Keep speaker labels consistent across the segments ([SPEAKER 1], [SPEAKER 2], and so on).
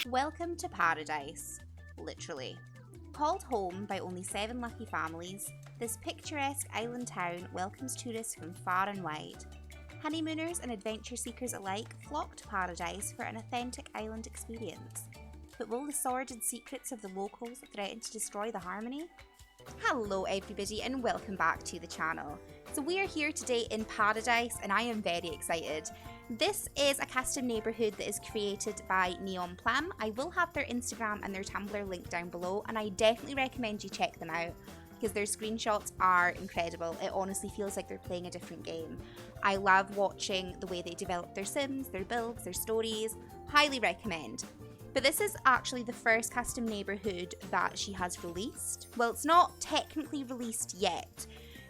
[SPEAKER 1] Welcome to paradise, literally. Called home by only 7 lucky families, this picturesque island town welcomes tourists from far and wide. Honeymooners and adventure seekers alike flock to paradise for an authentic island experience. But will the sordid secrets of the locals threaten to destroy the harmony? Hello everybody and welcome back to the channel. So we are here today in paradise and I am very excited. This is a custom neighbourhood that is created by NeonPlumb. I will have their Instagram and their Tumblr linked down below and I definitely recommend you check them out because their screenshots are incredible. It honestly feels like they're playing a different game. I love watching the way they develop their sims, their builds, their stories. Highly recommend. But this is actually the first custom neighbourhood that she has released. Well, it's not technically released yet.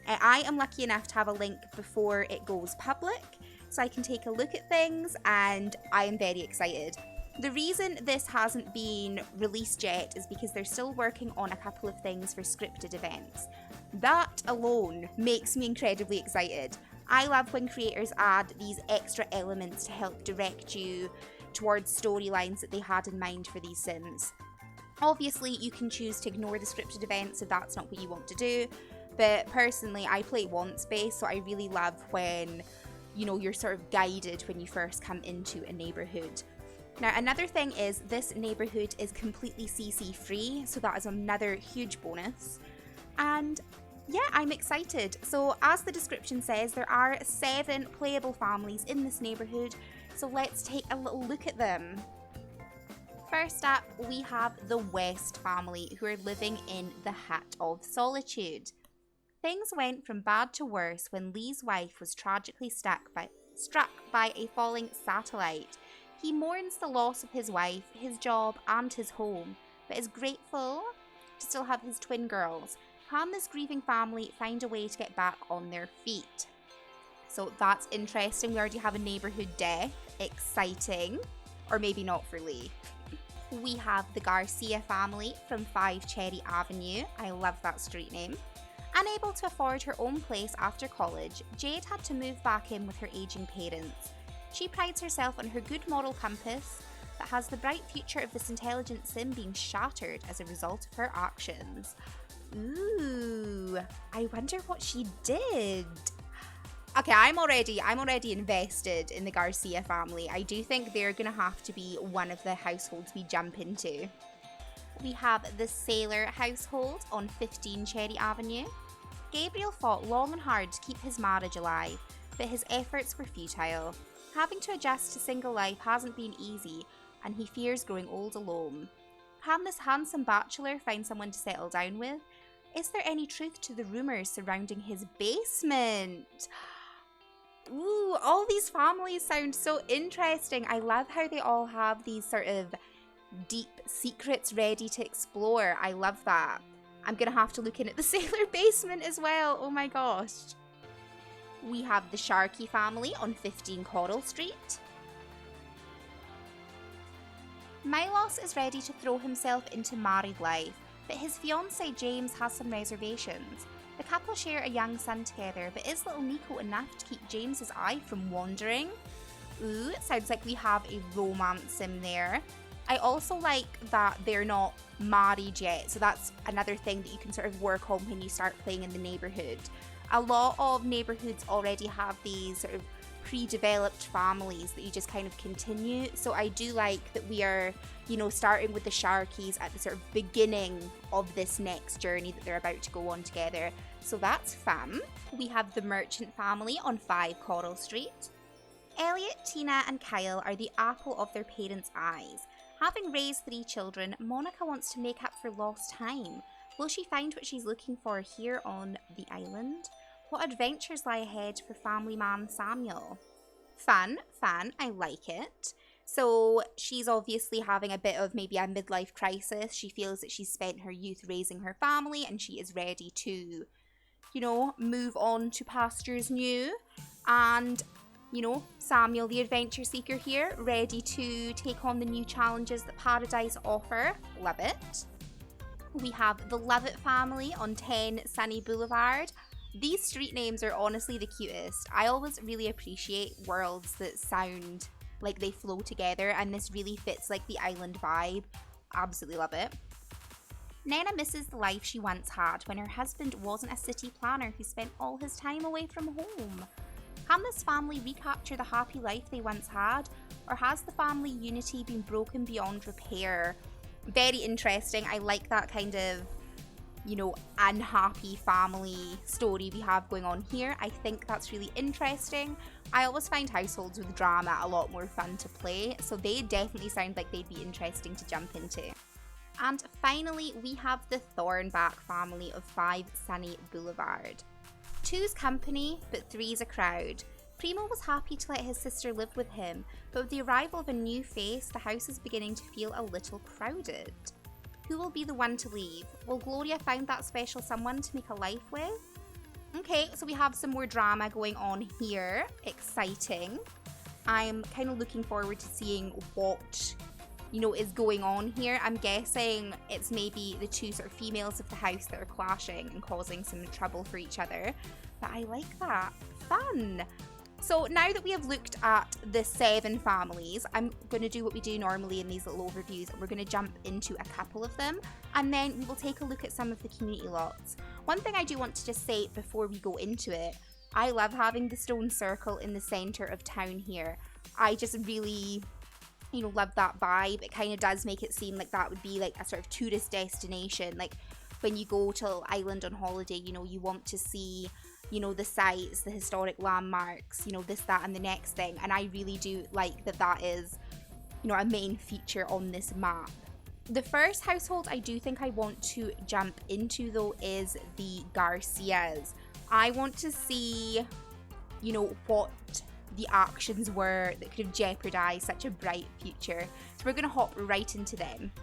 [SPEAKER 1] I am lucky enough to have a link before it goes public, so I can take a look at things and I am very excited. The reason this hasn't been released yet is because they're still working on a couple of things for scripted events. That alone makes me incredibly excited. I love when creators add these extra elements to help direct you towards storylines that they had in mind for these sims. Obviously, you can choose to ignore the scripted events if that's not what you want to do, but personally, I play once-based, so I really love when, you know, you're sort of guided when you first come into a neighbourhood. Now, another thing is this neighbourhood is completely CC free, so that is another huge bonus. And yeah, I'm excited. So as the description says, there are 7 playable families in this neighbourhood, so let's take a little look at them. First up, we have the West family who are living in the Hut of Solitude. Things went from bad to worse when Lee's wife was tragically struck by a falling satellite. He mourns the loss of his wife, his job and his home, but is grateful to still have his twin girls. Can this grieving family find a way to get back on their feet? So that's interesting. We already have a neighbourhood death. Exciting. Or maybe not for Lee. We have the Garcia family from 5 Cherry Avenue. I love that street name. Unable to afford her own place after college, Jade had to move back in with her aging parents. She prides herself on her good moral compass, but has the bright future of this intelligent sim being shattered as a result of her actions. Ooh, I wonder what she did. Okay, I'm already invested in the Garcia family. I do think they're gonna have to be one of the households we jump into. We have the Sailor household on 15 Cherry Avenue. Gabriel fought long and hard to keep his marriage alive, but his efforts were futile. Having to adjust to single life hasn't been easy, and he fears growing old alone. Can this handsome bachelor find someone to settle down with? Is there any truth to the rumours surrounding his basement? Ooh, all these families sound so interesting. I love how they all have these sort of deep secrets ready to explore. I love that. I'm gonna have to look in at the Sailor basement as well. Oh my gosh. We have the Sharky family on 15 Coral Street. Milos is ready to throw himself into married life, but his fiancé James has some reservations. The couple share a young son together, but is little Nico enough to keep James's eye from wandering? Ooh, it sounds like we have a romance sim there. I also like that they're not married yet, so that's another thing that you can sort of work on when you start playing in the neighbourhood. A lot of neighbourhoods already have these sort of pre-developed families that you just kind of continue, so I do like that we are, you know, starting with the Sharkies at the sort of beginning of this next journey that they're about to go on together, so that's fun. We have the Merchant family on 5 Coral Street. Elliot, Tina and Kyle are the apple of their parents' eyes. Having raised 3 children, Monica wants to make up for lost time. Will she find what she's looking for here on the island? What adventures lie ahead for family man Samuel? Fun, I like it. So she's obviously having a bit of maybe a midlife crisis. She feels that she's spent her youth raising her family and she is ready to, you know, move on to pastures new. And you know, Samuel the adventure seeker here, ready to take on the new challenges that Paradise offer. Love it. We have the Lovett family on 10 Sunny Boulevard. These street names are honestly the cutest. I always really appreciate worlds that sound like they flow together, and this really fits like the island vibe. Absolutely love it. Nena misses the life she once had when her husband wasn't a city planner who spent all his time away from home. Can this family recapture the happy life they once had, or has the family unity been broken beyond repair? Very interesting. I like that kind of, you know, unhappy family story we have going on here. I think that's really interesting. I always find households with drama a lot more fun to play, so they definitely sound like they'd be interesting to jump into. And finally, we have the Thornback family of 5 Sunny Boulevard. 2's company, but 3's a crowd. Primo was happy to let his sister live with him, but with the arrival of a new face, the house is beginning to feel a little crowded. Who will be the one to leave? Will Gloria find that special someone to make a life with? Okay, so we have some more drama going on here. Exciting. I'm kind of looking forward to seeing what, you know, is going on here. I'm guessing it's maybe the 2 sort of females of the house that are clashing and causing some trouble for each other. But I like that. Fun. So now that we have looked at the 7 families, I'm going to do what we do normally in these little overviews. We're going to jump into a couple of them, and then we will take a look at some of the community lots. One thing I do want to just say before we go into it, I love having the stone circle in the center of town here. I just really, you know, love that vibe. It kind of does make it seem like that would be like a sort of tourist destination. Like when you go to Island on holiday, you know, you want to see, you know, the sites, the historic landmarks, you know, this, that, and the next thing. And I really do like that that is, you know, a main feature on this map. The first household I do think I want to jump into, though, is the Garcias. I want to see, you know, what the actions were that could have jeopardized such a bright future. So we're going to hop right into them.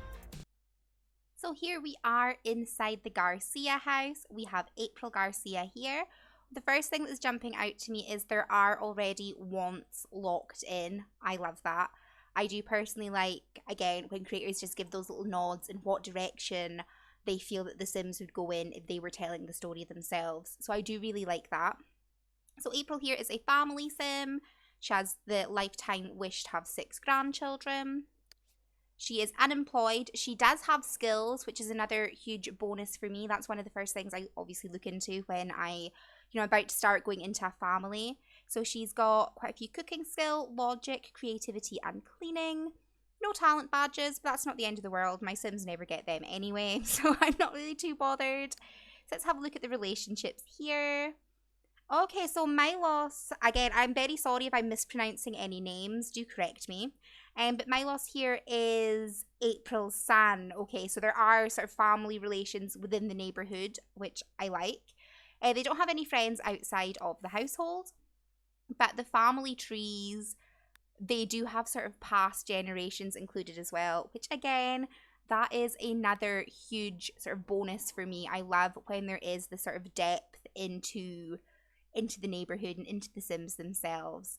[SPEAKER 1] So here we are inside the Garcia house. We have April Garcia here. The first thing that's jumping out to me is there are already wants locked in. I love that. I do personally like, again, when creators just give those little nods in what direction they feel that the Sims would go in if they were telling the story themselves. So I do really like that. So April here is a family Sim. She has the lifetime wish to have 6 grandchildren. She is unemployed. She does have skills, which is another huge bonus for me. That's one of the first things I obviously look into when I, you know, about to start going into a family. So she's got quite a few cooking skill, logic, creativity, and cleaning. No talent badges, but that's not the end of the world. My Sims never get them anyway, so I'm not really too bothered. So let's have a look at the relationships here. Okay, so Milos, again, I'm very sorry if I'm mispronouncing any names. Do correct me. But Milos here is April's son. Okay, so there are sort of family relations within the neighborhood, which I like. They don't have any friends outside of the household, but the family trees, they do have sort of past generations included as well, which again, that is another huge sort of bonus for me. I love when there is the sort of depth into the neighborhood and into the Sims themselves.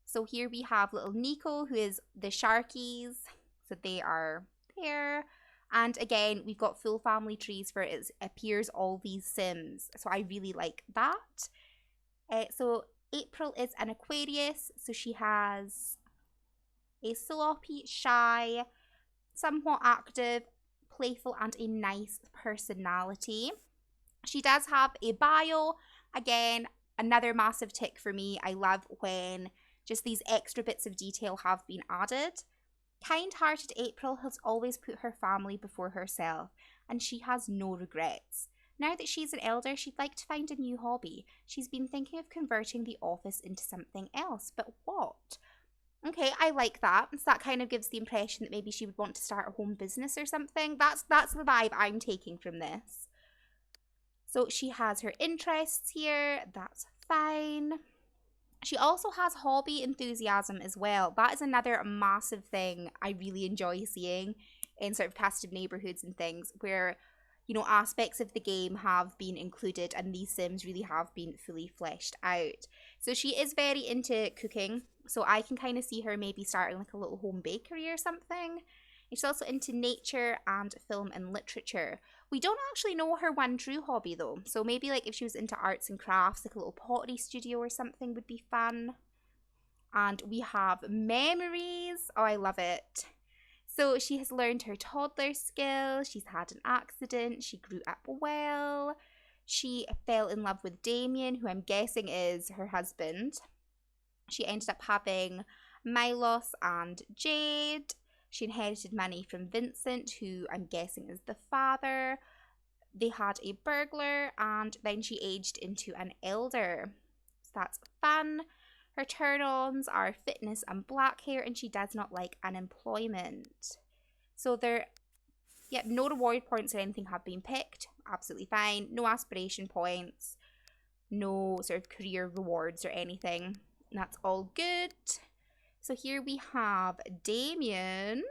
[SPEAKER 1] So here we have little Nico, who is the Sharkies. So they are there. And again, we've got full family trees for it appears all these Sims. So I really like that. So April is an Aquarius. So she has a sloppy, shy, somewhat active, playful, and a nice personality. She does have a bio. Again, another massive tick for me. I love when just these extra bits of detail have been added. Kind-hearted April has always put her family before herself, and she has no regrets. Now that she's an elder, she'd like to find a new hobby. She's been thinking of converting the office into something else, but what? Okay, I like that. So that kind of gives the impression that maybe she would want to start a home business or something. That's the vibe I'm taking from this. So she has her interests here. That's fine. She also has hobby enthusiasm as well. That is another massive thing I really enjoy seeing in sort of custom neighborhoods and things where, you know, aspects of the game have been included and these Sims really have been fully fleshed out. So she is very into cooking. So I can kind of see her maybe starting like a little home bakery or something. She's also into nature and film and literature. We don't actually know her one true hobby though. So maybe like if she was into arts and crafts, like a little pottery studio or something would be fun. And we have memories. Oh, I love it. So she has learned her toddler skills. She's had an accident. She grew up well. She fell in love with Damien, who I'm guessing is her husband. She ended up having Milos and Jade. She inherited money from Vincent, who I'm guessing is the father. They had a burglar, and then she aged into an elder. So that's fun. Her turn-ons are fitness and black hair, and she does not like unemployment. So no reward points or anything have been picked. Absolutely fine. No aspiration points. No sort of career rewards or anything. That's all good. So here we have Damien.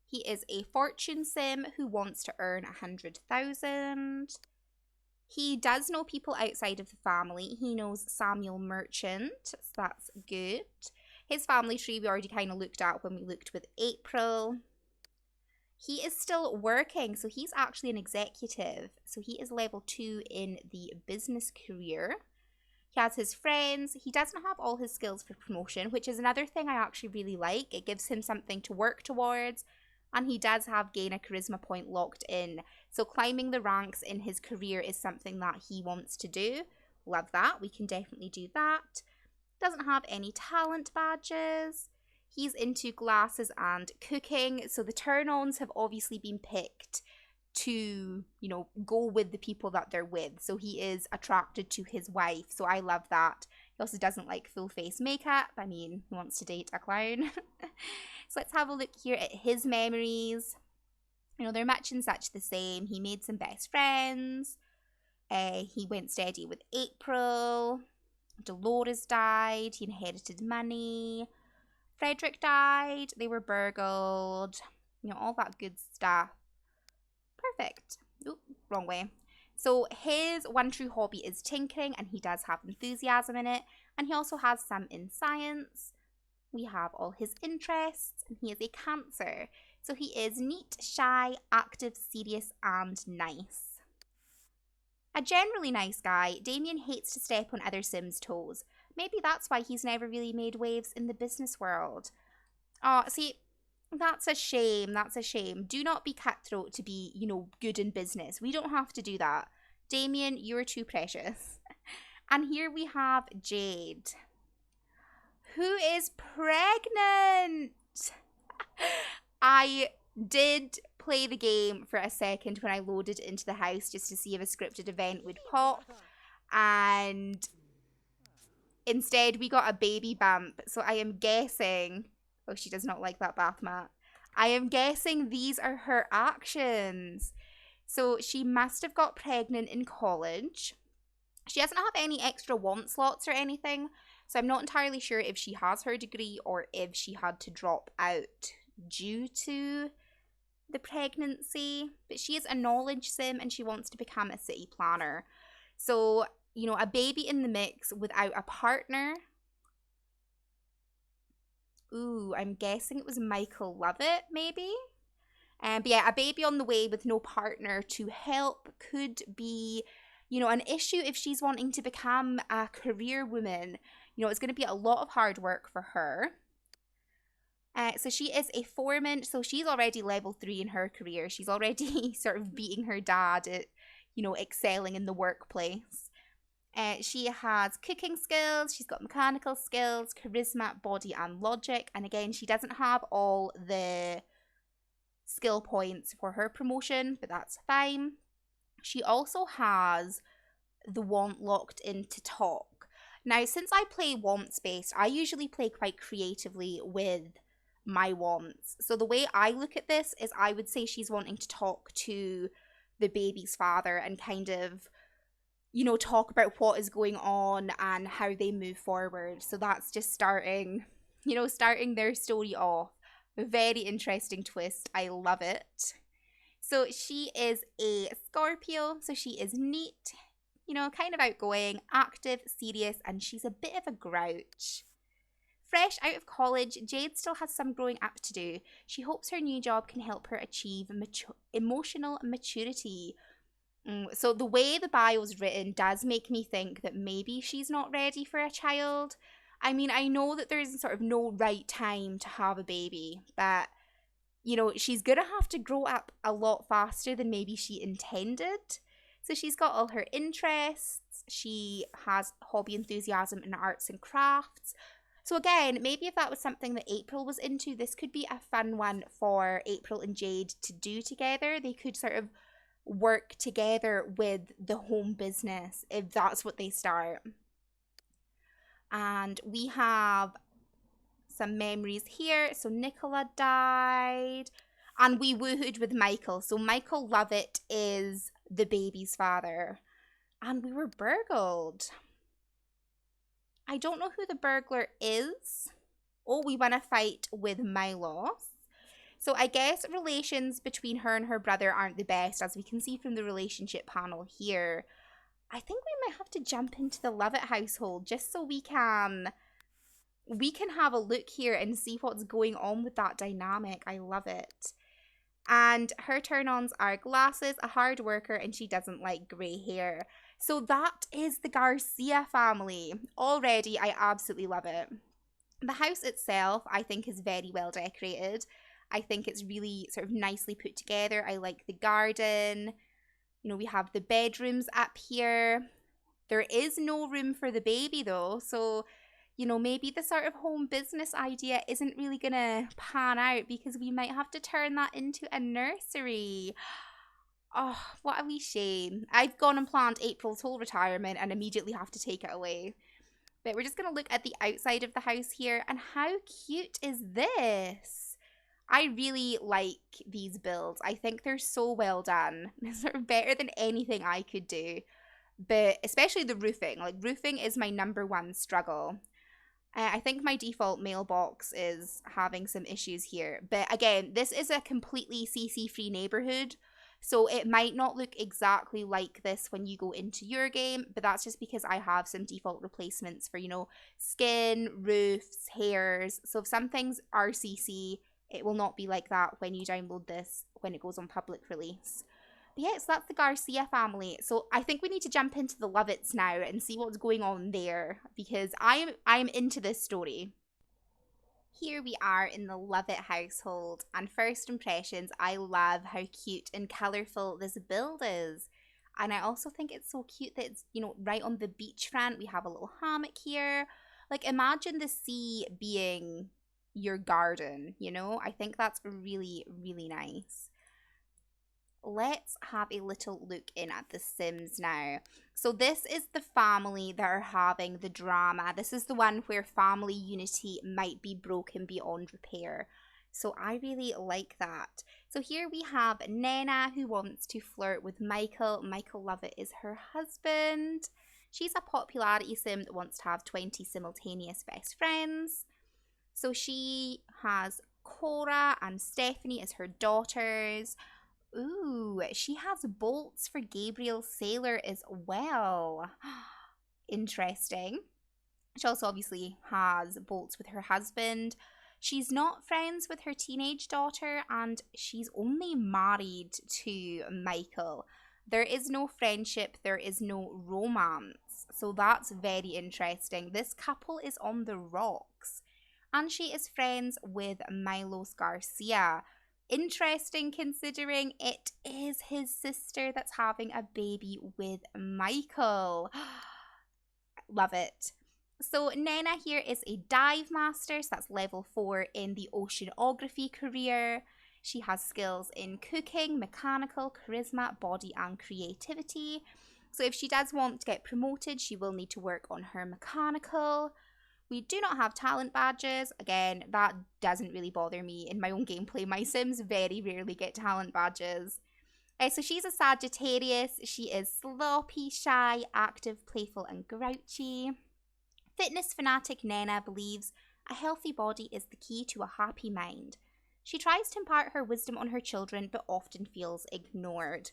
[SPEAKER 1] He is a fortune sim who wants to earn 100,000. He does know people outside of the family. He knows Samuel Merchant, so that's good. His family tree we already kind of looked at when we looked with April. He is still working, so he's actually an executive. So he is level 2 in the business career. He has his friends. He doesn't have all his skills for promotion, which is another thing I actually really like. It gives him something to work towards. And he does have gain a charisma point locked in. So climbing the ranks in his career is something that he wants to do. Love that. We can definitely do that. Doesn't have any talent badges. He's into glasses and cooking. So the turn-ons have obviously been picked to, go with the people that they're with. So he is attracted to his wife. So I love that. He also doesn't like full face makeup. I mean, he wants to date a clown. So let's have a look here at his memories. They're much and such the same. He made some best friends. He went steady with April. Dolores died. He inherited money. Frederick died. They were burgled. All that good stuff. Perfect. Oop, wrong way. So his one true hobby is tinkering, and he does have enthusiasm in it. And he also has some in science. We have all his interests, and he is a Cancer. So he is neat, shy, active, serious, and nice. A generally nice guy, Damien hates to step on other Sims' toes. Maybe that's why he's never really made waves in the business world. Oh, see, that's a shame. That's a shame. Do not be cutthroat to be, good in business. We don't have to do that. Damien, you're too precious. And here we have Jade, who is pregnant. I did play the game for a second when I loaded into the house just to see if a scripted event would pop, and instead we got a baby bump. So I am guessing, oh, she does not like that bath mat. I am guessing these are her actions. So she must have got pregnant in college. She doesn't have any extra want slots or anything, so I'm not entirely sure if she has her degree or if she had to drop out due to the pregnancy. But she is a knowledge sim and she wants to become a city planner. So, a baby in the mix without a partner. Ooh, I'm guessing it was Michael Lovett, maybe? But yeah, a baby on the way with no partner to help could be, an issue if she's wanting to become a career woman. It's going to be a lot of hard work for her. So she is a foreman, so she's already level 3 in her career. She's already sort of beating her dad at, excelling in the workplace. She has cooking skills, she's got mechanical skills, charisma, body, and logic. And again, she doesn't have all the skill points for her promotion, but that's fine. She also has the want locked in to talk. Now, since I play wants based, I usually play quite creatively with my wants. So the way I look at this is I would say she's wanting to talk to the baby's father and kind of, talk about what is going on and how they move forward. So that's just starting their story off. A very interesting twist. I love it. So she is a Scorpio, so she is neat, kind of outgoing, active, serious, and she's a bit of a grouch. Fresh out of college, Jade still has some growing up to do. She hopes her new job can help her achieve emotional maturity. So the way the bio is written does make me think that maybe she's not ready for a child. I mean, I know that there's sort of no right time to have a baby, but you know, she's gonna have to grow up a lot faster than maybe she intended. So she's got all her interests, she has hobby enthusiasm in arts and crafts. So again, maybe if that was something that April was into, this could be a fun one for April and Jade to do together. They could sort of work together with the home business if that's what they start. And we have some memories here. So Nicola died. And we woohooed with Michael. So Michael Lovett is the baby's father. And we were burgled. I don't know who the burglar is. Oh, we won a fight with Milos. So I guess relations between her and her brother aren't the best, as we can see from the relationship panel here. I think we might have to jump into the Lovett household just so we can have a look here and see what's going on with that dynamic. I love it. And her turn-ons are glasses, a hard worker, and she doesn't like grey hair. So that is the Garcia family. Already, I absolutely love it. The house itself, I think, is very well decorated. I think it's really sort of nicely put together. I like the garden. You know, we have the bedrooms up here. There is no room for the baby though. So, you know, maybe the sort of home business idea isn't really going to pan out because we might have to turn that into a nursery. Oh, what a wee shame. I've gone and planned April's whole retirement and immediately have to take it away. But we're just going to look at the outside of the house here. And how cute is this? I really like these builds. I think they're so well done. They're sort of better than anything I could do. But especially the roofing. Like, roofing is my number one struggle. I think my default mailbox is having some issues here. But again, this is a completely CC-free neighborhood. So it might not look exactly like this when you go into your game. But that's just because I have some default replacements for, you know, skin, roofs, hairs. So if some things are CC, it will not be like that when you download this when it goes on public release. But yeah, so that's the Garcia family. So I think we need to jump into the Lovetts now and see what's going on there because I'm into this story. Here we are in the Lovett household, and first impressions, I love how cute and colourful this build is. And I also think it's so cute that it's, you know, right on the beachfront. We have a little hammock here. Like, imagine the sea being your garden, you know? I think that's really, really nice. Let's have a little look in at the Sims now. So this is the family that are having the drama. This is the one where family unity might be broken beyond repair. So I really like that. So here we have Nena, who wants to flirt with Michael. Michael Lovett is her husband. She's a popularity sim that wants to have 20 simultaneous best friends. So she has Cora and Stephanie as her daughters. Ooh, she has bolts for Gabriel Sailor as well. Interesting. She also obviously has bolts with her husband. She's not friends with her teenage daughter, and she's only married to Michael. There is no friendship, there is no romance. So that's very interesting. This couple is on the rocks. And she is friends with Milos Garcia. Interesting considering it is his sister that's having a baby with Michael. Love it. So Nena here is a dive master, so that's level 4 in the oceanography career. She has skills in cooking, mechanical, charisma, body and creativity. So if she does want to get promoted, she will need to work on her mechanical. We do not have talent badges. Again, that doesn't really bother me in my own gameplay. My Sims very rarely get talent badges. So she's a Sagittarius. She is sloppy, shy, active, playful and grouchy. Fitness fanatic Nena believes a healthy body is the key to a happy mind. She tries to impart her wisdom on her children but often feels ignored.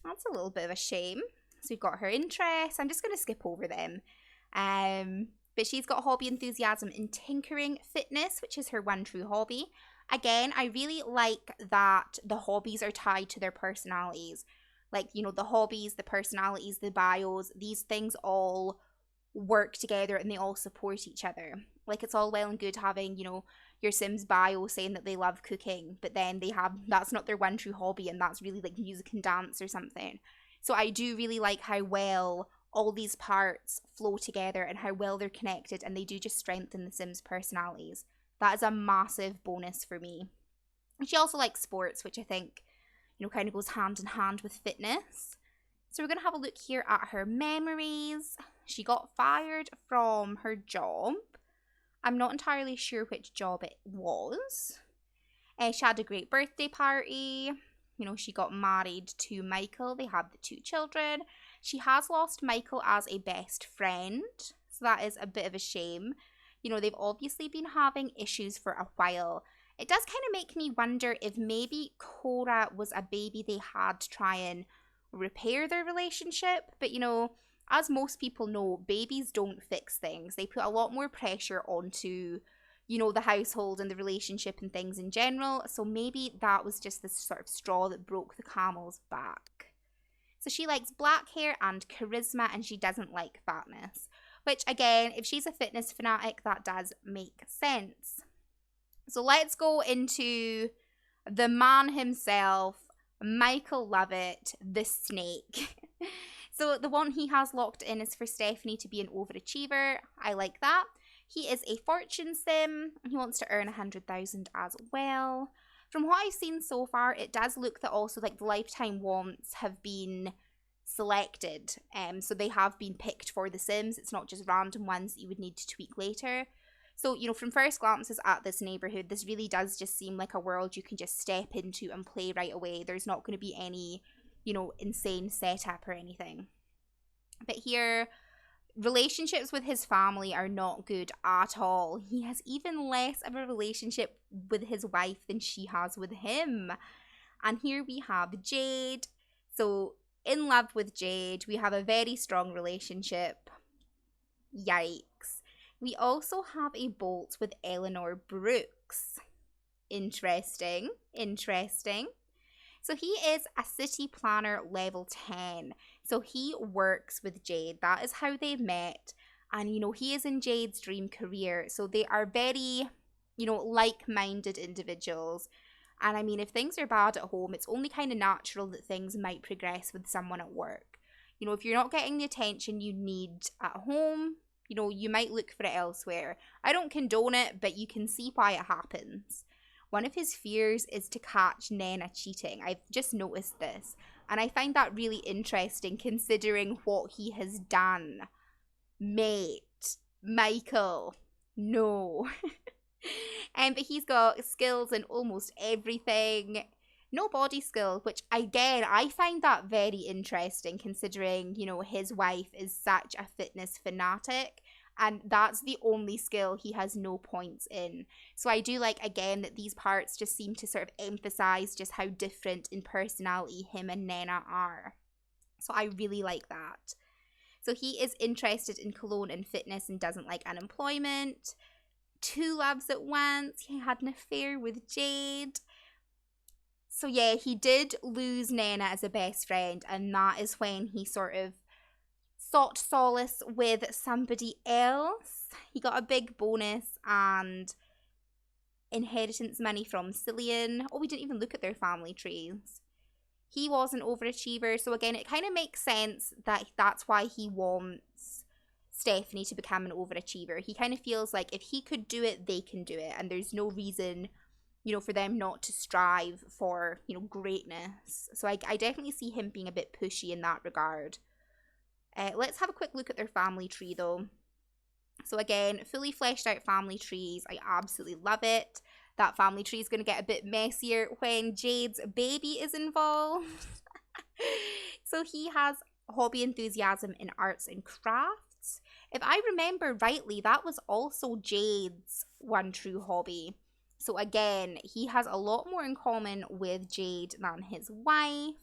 [SPEAKER 1] That's a little bit of a shame. So we've got her interests. I'm just going to skip over them. But she's got hobby enthusiasm in tinkering, fitness, which is her one true hobby. Again, I really like that the hobbies are tied to their personalities. Like, you know, the hobbies, the personalities, the bios, these things all work together and they all support each other. Like, it's all well and good having, you know, your Sims bio saying that they love cooking, but then they have, that's not their one true hobby, and that's really like music and dance or something. So I do really like how well all these parts flow together and how well they're connected, and they do just strengthen the Sims personalities. That is a massive bonus for me. And she also likes sports, which I think, you know, kind of goes hand in hand with fitness. So we're going to have a look here at her memories. She got fired from her job. I'm not entirely sure which job it was. She had a great birthday party. You know, she got married to Michael. They had the 2 children. She has lost Michael as a best friend. So that is a bit of a shame. You know, they've obviously been having issues for a while. It does kind of make me wonder if maybe Cora was a baby they had to try and repair their relationship. But, you know, as most people know, babies don't fix things. They put a lot more pressure onto, you know, the household and the relationship and things in general. So maybe that was just this sort of straw that broke the camel's back. So she likes black hair and charisma, and she doesn't like fatness. Which, again, if she's a fitness fanatic, that does make sense. So let's go into the man himself, Michael Lovett, the snake. So the one he has locked in is for Stephanie to be an overachiever. I like that. He is a fortune sim. He wants to earn 100,000 as well. From what I've seen so far, it does look that also like the lifetime wants have been selected. So they have been picked for the Sims. It's not just random ones that you would need to tweak later. So, you know, from first glances at this neighborhood, this really does just seem like a world you can just step into and play right away. There's not going to be any, you know, insane setup or anything. But here, relationships with his family are not good at all. He has even less of a relationship with his wife than she has with him. And here we have Jade. So, in love with Jade, we have a very strong relationship. Yikes. We also have a bolt with Eleanor Brooks. Interesting. So he is a city planner level 10. So he works with Jade. That is how they met. And, you know, he is in Jade's dream career. So they are very, you know, like-minded individuals. And I mean, if things are bad at home, it's only kind of natural that things might progress with someone at work. You know, if you're not getting the attention you need at home, you know, you might look for it elsewhere. I don't condone it, but you can see why it happens. One of his fears is to catch Nena cheating. I've just noticed this. And I find that really interesting considering what he has done. Mate, Michael, no. But he's got skills in almost everything. No body skill, which again, I find that very interesting considering, you know, his wife is such a fitness fanatic and that's the only skill he has no points in. So I do like, again, that these parts just seem to sort of emphasize just how different in personality him and Nena are. So I really like that. So he is interested in cologne and fitness and doesn't like unemployment. 2 loves at once. He had an affair with Jade. So yeah, he did lose Nena as a best friend, and that is when he sort of sought solace with somebody else. He got a big bonus and inheritance money from Cillian. Oh, we didn't even look at their family trees. He was an overachiever, so again, it kind of makes sense that that's why he wants Stephanie to become an overachiever. He kind of feels like if he could do it, they can do it, and there's no reason, you know, for them not to strive for, you know, greatness. So I definitely see him being a bit pushy in that regard. Let's have a quick look at their family tree, though. So again, fully fleshed out family trees. I absolutely love it. That family tree is going to get a bit messier when Jade's baby is involved. So he has hobby enthusiasm in arts and crafts. If I remember rightly, that was also Jade's one true hobby. So again, he has a lot more in common with Jade than his wife.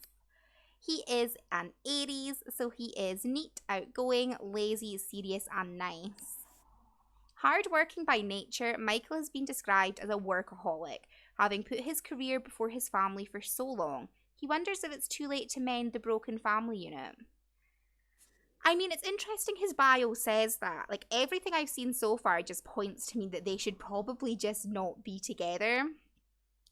[SPEAKER 1] He is an Aries, so he is neat, outgoing, lazy, serious, and nice. Hardworking by nature, Michael has been described as a workaholic, having put his career before his family for so long. He wonders if it's too late to mend the broken family unit. I mean, it's interesting his bio says that. Like, everything I've seen so far just points to me that they should probably just not be together.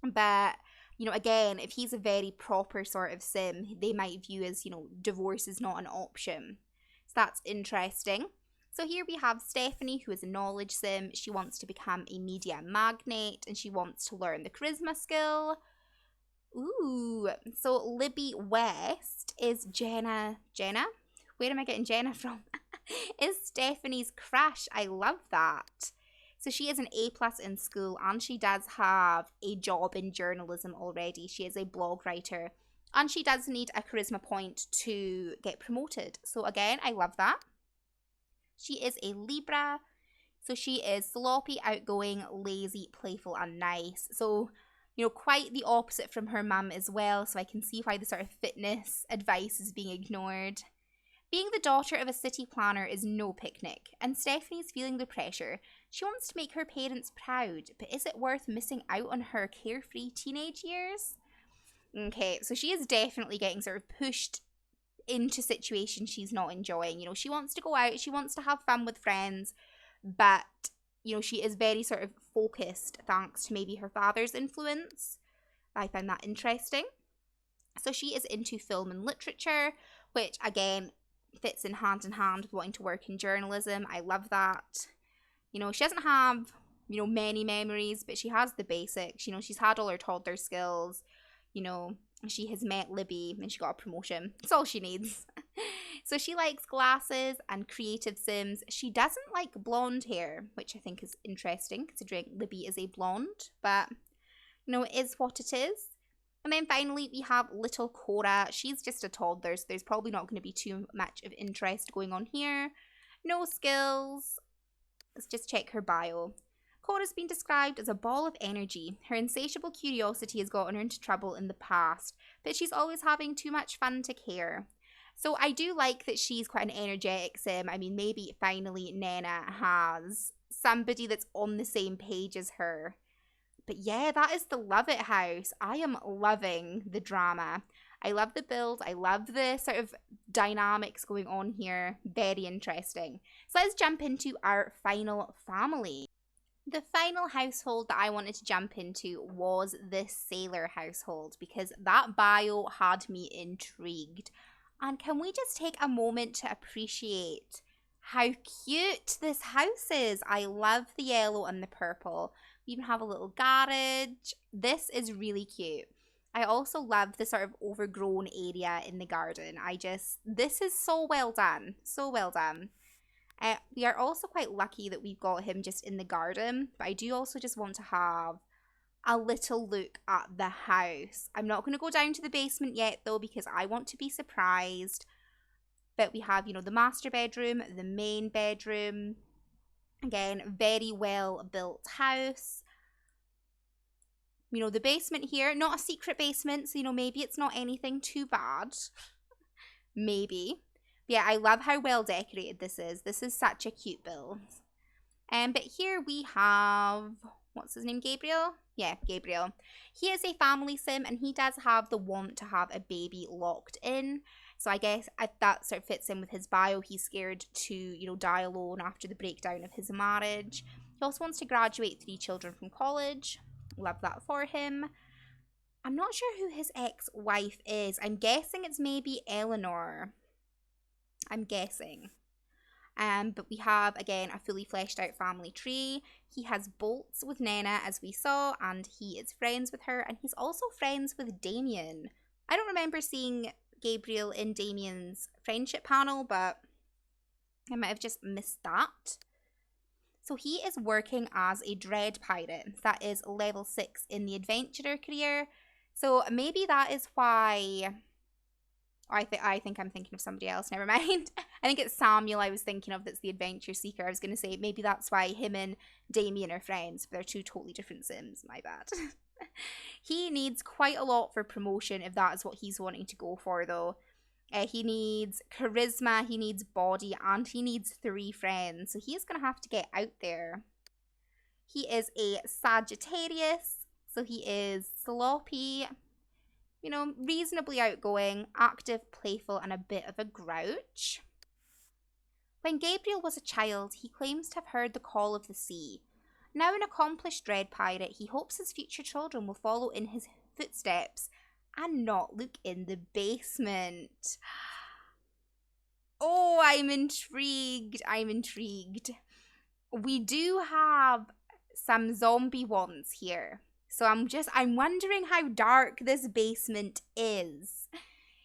[SPEAKER 1] But, you know, again, if he's a very proper sort of sim, they might view as, you know, divorce is not an option. So that's interesting. So here we have Stephanie, who is a knowledge sim. She wants to become a media magnate and she wants to learn the charisma skill. Ooh, so Libby West is Jenna? Where am I getting Jenna from? Is Stephanie's crush. I love that. So she is an A+ in school and she does have a job in journalism already. She is a blog writer and she does need a charisma point to get promoted. So again, I love that. She is a Libra. So she is sloppy, outgoing, lazy, playful and nice. So, you know, quite the opposite from her mum as well. So I can see why the sort of fitness advice is being ignored. Being the daughter of a city planner is no picnic, and Stephanie's feeling the pressure. She wants to make her parents proud, but is it worth missing out on her carefree teenage years? Okay, so she is definitely getting sort of pushed into situations she's not enjoying. You know, she wants to go out, she wants to have fun with friends, but, you know, she is very sort of focused thanks to maybe her father's influence. I find that interesting. So she is into film and literature, which, again, fits in hand with wanting to work in journalism. I love that. You know, she doesn't have, you know, many memories, but she has the basics. You know, she's had all her toddler skills. You know, she has met Libby and she got a promotion. That's all she needs. So she likes glasses and creative sims. She doesn't like blonde hair, which I think is interesting considering Libby is a blonde. But, you know, it is what it is. And then finally, we have little Cora. She's just a toddler, so there's probably not going to be too much of interest going on here. No skills. Let's just check her bio. Cora's been described as a ball of energy. Her insatiable curiosity has gotten her into trouble in the past, but she's always having too much fun to care. So I do like that she's quite an energetic sim. I mean, maybe finally Nena has somebody that's on the same page as her. But yeah, that is the Lovett house. I am loving the drama. I love the build. I love the sort of dynamics going on here. Very interesting. So let's jump into our final family. The final household that I wanted to jump into was the Sailor household because that bio had me intrigued. And can we just take a moment to appreciate how cute this house is? I love the yellow and the purple. We even have a little garage. This is really cute. I also love the sort of overgrown area in the garden. This is so well done. So well done. We are also quite lucky that we've got him just in the garden. But I do also just want to have a little look at the house. I'm not going to go down to the basement yet though because I want to be surprised. But we have, you know, the master bedroom, the main bedroom. Again, very well built house. You know, the basement here, not a secret basement, so, you know, maybe it's not anything too bad. Maybe. But yeah, I love how well decorated this is. This is such a cute build. But here we have, what's his name, Gabriel? Yeah, Gabriel. He is a family sim and he does have the want to have a baby locked in. So I guess that sort of fits in with his bio. He's scared to, you know, die alone after the breakdown of his marriage. He also wants to graduate 3 children from college. Love that for him. I'm not sure who his ex-wife is. I'm guessing it's maybe Eleanor. I'm guessing. But we have, again, a fully fleshed out family tree. He has bolts with Nena, as we saw, and he is friends with her. And he's also friends with Damien. I don't remember seeing Gabriel in Damien's friendship panel, but I might have just missed that. So he is working as a dread pirate. That is level 6 in the adventurer career. So maybe that is why... I think I'm thinking of somebody else. Never mind. I think it's Samuel I was thinking of that's the adventure seeker. I was going to say maybe that's why him and Damien are friends. But they're 2 totally different sims. My bad. He needs quite a lot for promotion if that is what he's wanting to go for though. He needs charisma, he needs body, and he needs 3 friends. So he's going to have to get out there. He is a Sagittarius. So he is sloppy. You know, reasonably outgoing, active, playful, and a bit of a grouch. When Gabriel was a child, he claims to have heard the call of the sea. Now an accomplished dread pirate, he hopes his future children will follow in his footsteps and not look in the basement. Oh, I'm intrigued. We do have some zombie ones here. So I'm wondering how dark this basement is.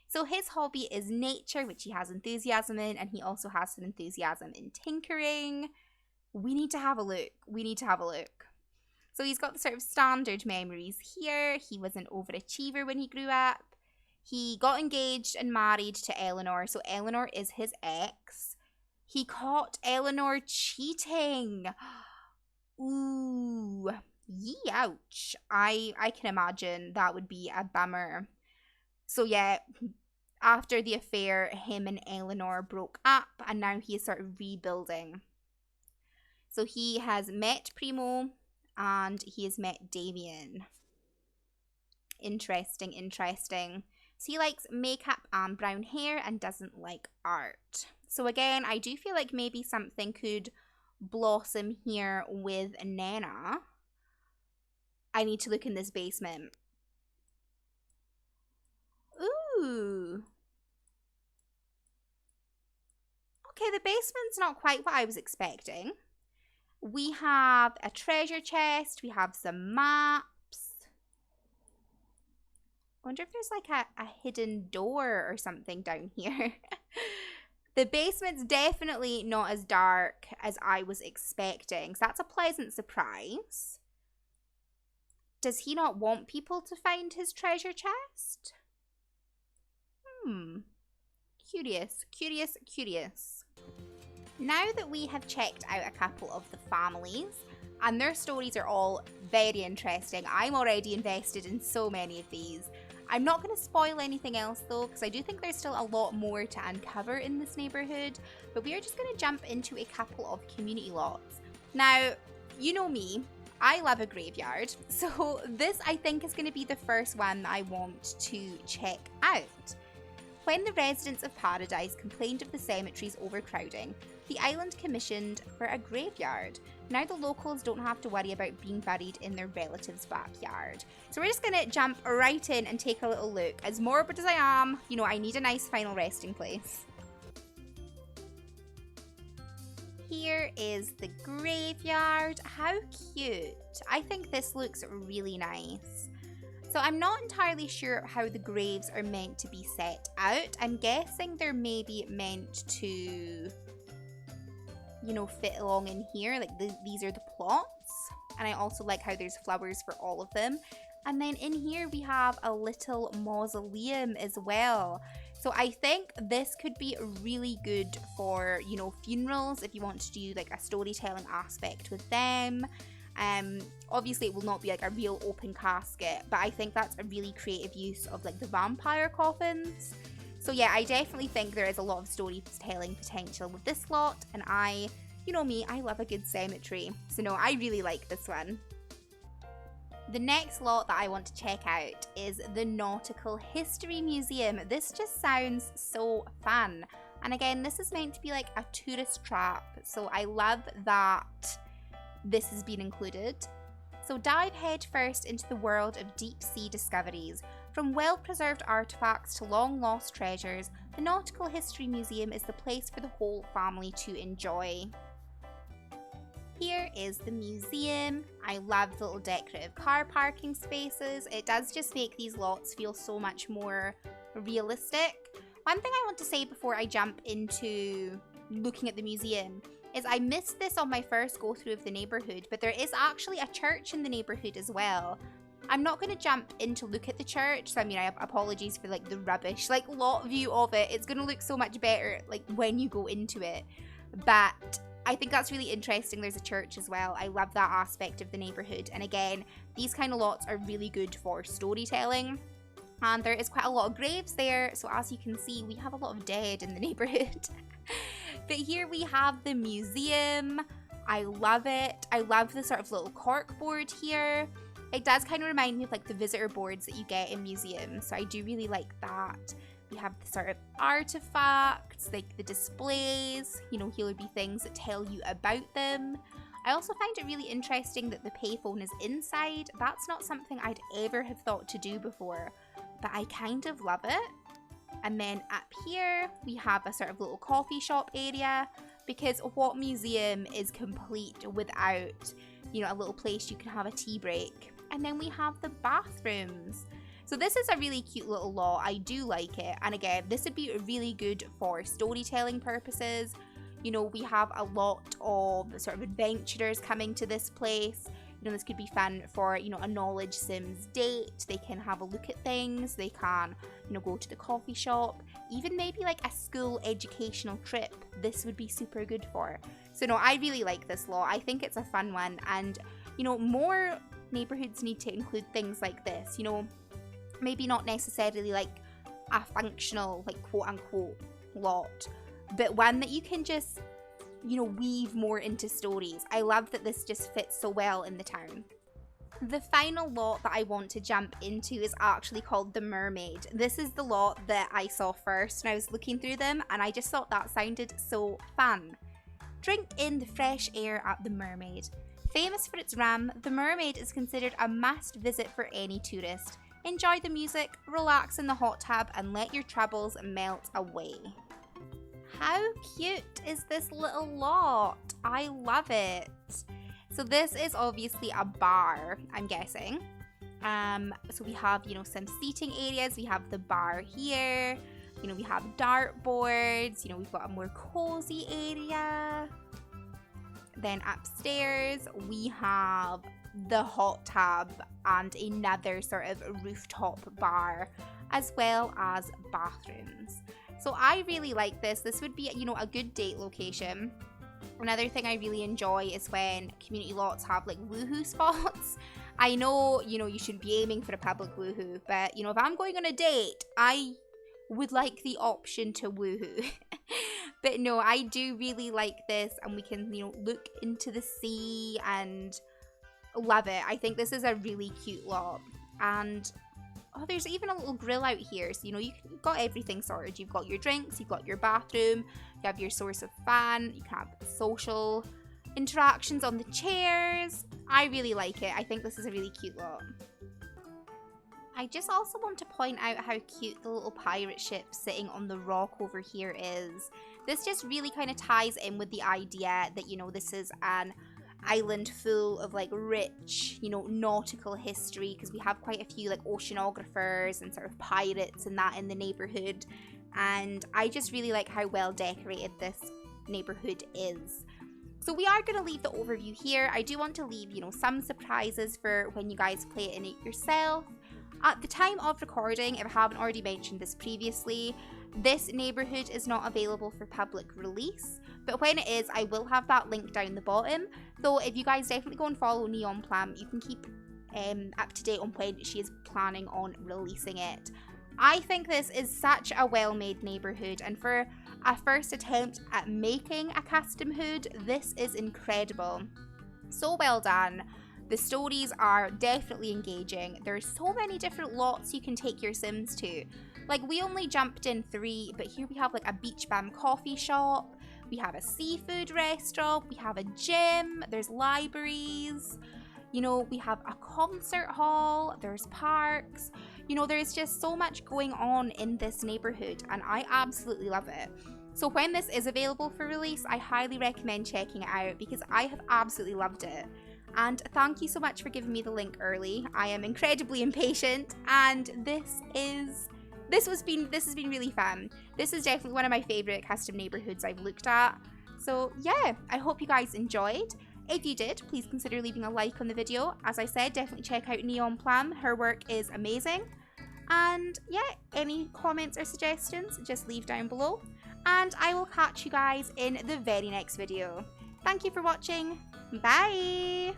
[SPEAKER 1] So his hobby is nature, which he has enthusiasm in, and he also has some enthusiasm in tinkering. We need to have a look. So he's got the sort of standard memories here. He was an overachiever when he grew up. He got engaged and married to Eleanor. So Eleanor is his ex. He caught Eleanor cheating. Ooh, ouch. I can imagine that would be a bummer. So yeah, after the affair, him and Eleanor broke up, and now he is sort of rebuilding. So he has met Primo, and he has met Damien. Interesting. So he likes makeup and brown hair and doesn't like art. So again, I do feel like maybe something could blossom here with Nena. I need to look in this basement. Ooh. Okay, the basement's not quite what I was expecting. We have a treasure chest. We have some maps. I wonder if there's like a hidden door or something down here. The basement's definitely not as dark as I was expecting. So that's a pleasant surprise. Does he not want people to find his treasure chest? Curious. Now that we have checked out a couple of the families, and their stories are all very interesting, I'm already invested in so many of these. I'm not going to spoil anything else though, because I do think there's still a lot more to uncover in this neighbourhood, but we are just going to jump into a couple of community lots. Now, you know me, I love a graveyard, so this I think is going to be the first one that I want to check out. When the residents of Paradise complained of the cemetery's overcrowding, the island commissioned for a graveyard. Now the locals don't have to worry about being buried in their relatives' backyard. So we're just going to jump right in and take a little look. As morbid as I am, you know, I need a nice final resting place. Here is the graveyard. How cute. I think this looks really nice. So I'm not entirely sure how the graves are meant to be set out. I'm guessing they're maybe meant to, you know, fit along in here. Like these are the plots. And I also like how there's flowers for all of them. And then in here we have a little mausoleum as well. So I think this could be really good for, you know, funerals if you want to do like a storytelling aspect with them. Obviously it will not be like a real open casket, but I think that's a really creative use of like the vampire coffins. So yeah, I definitely think there is a lot of storytelling potential with this lot, and you know me, I love a good cemetery. So no, I really like this one. The next lot that I want to check out is the Nautical History Museum. This just sounds so fun. And again, this is meant to be like a tourist trap, so I love that this has been included. So dive headfirst into the world of deep sea discoveries. From well-preserved artifacts to long-lost treasures, the Nautical History Museum is the place for the whole family to enjoy. Here is the museum. I love the little decorative car parking spaces. It does just make these lots feel so much more realistic. One thing I want to say before I jump into looking at the museum is I missed this on my first go through of the neighbourhood, but there is actually a church in the neighbourhood as well. I'm not going to jump in to look at the church, so I mean, I have apologies for like the rubbish like lot view of it. It's going to look so much better like when you go into it, but I think that's really interesting. There's a church as well. I love that aspect of the neighbourhood, and again, these kind of lots are really good for storytelling. And there is quite a lot of graves there, so as you can see, we have a lot of dead in the neighbourhood. But here we have the museum. I love it. I love the sort of little cork board here. It does kind of remind me of like the visitor boards that you get in museums, so I do really like that. We have the sort of artifacts, like the displays, you know, here would be things that tell you about them. I also find it really interesting that the payphone is inside. That's not something I'd ever have thought to do before, but I kind of love it. And then up here, we have a sort of little coffee shop area, because what museum is complete without, you know, a little place you can have a tea break. And then we have the bathrooms. So this is a really cute little lot. I do like it. And again, this would be really good for storytelling purposes. You know, we have a lot of sort of adventurers coming to this place. You know, this could be fun for, you know, a knowledge sims date. They can have a look at things. They can, you know, go to the coffee shop. Even maybe like a school educational trip. This would be super good for. So no, I really like this lot. I think it's a fun one. And, you know, more neighborhoods need to include things like this. You know, maybe not necessarily like a functional, like quote unquote lot, but one that you can just, you know, weave more into stories. I love that this just fits so well in the town. The final lot that I want to jump into is actually called the Mermaid. This is the lot that I saw first and I was looking through them, and I just thought that sounded so fun. Drink in the fresh air at the Mermaid. Famous for its rum, the Mermaid is considered a must visit for any tourist. Enjoy the music, relax in the hot tub, and let your troubles melt away. How cute is this little lot? I love it. So this is obviously a bar, I'm guessing. So we have, you know, some seating areas. We have the bar here. You know, we have dartboards. You know, we've got a more cozy area. Then upstairs, we have the hot tub and another sort of rooftop bar, as well as bathrooms. So I really like this. This would be, you know, a good date location. Another thing I really enjoy is when community lots have like woohoo spots. I know, you know, you should be aiming for a public woohoo, but, you know, if I'm going on a date, I would like the option to woohoo. But no, I do really like this, and we can, you know, look into the sea and love it. I think this is a really cute lot. And oh, there's even a little grill out here, so you know, you've got everything sorted. You've got your drinks, you've got your bathroom, you have your source of fun, you can have social interactions on the chairs. I really like it. I think this is a really cute lot. I just also want to point out how cute the little pirate ship sitting on the rock over here is. This just really kind of ties in with the idea that, you know, this is an island full of like rich, you know, nautical history, because we have quite a few like oceanographers and sort of pirates and that in the neighborhood. And I just really like how well decorated this neighborhood is. So we are going to leave the overview here. I do want to leave, you know, some surprises for when you guys play it in it yourself. At the time of recording, if I haven't already mentioned this previously, this neighborhood is not available for public release, but when it is, I will have that link down the bottom. Though if you guys definitely go and follow NeonPlumb, you can keep up to date on when she is planning on releasing it. I think this is such a well-made neighborhood, and for a first attempt at making a custom hood, this is incredible. So well done. The stories are definitely engaging. There's so many different lots you can take your Sims to. Like, we only jumped in 3, but here we have like a beach bum coffee shop. We have a seafood restaurant. We have a gym. There's libraries. You know, we have a concert hall. There's parks. You know, there's just so much going on in this neighborhood, and I absolutely love it. So when this is available for release, I highly recommend checking it out because I have absolutely loved it. And thank you so much for giving me the link early. I am incredibly impatient, and this has been really fun. This is definitely one of my favorite custom neighborhoods I've looked at. So yeah, I hope you guys enjoyed. If you did, please consider leaving a like on the video. As I said, definitely check out NeonPlumb. Her work is amazing. And yeah, any comments or suggestions, just leave down below. And I will catch you guys in the very next video. Thank you for watching. Bye!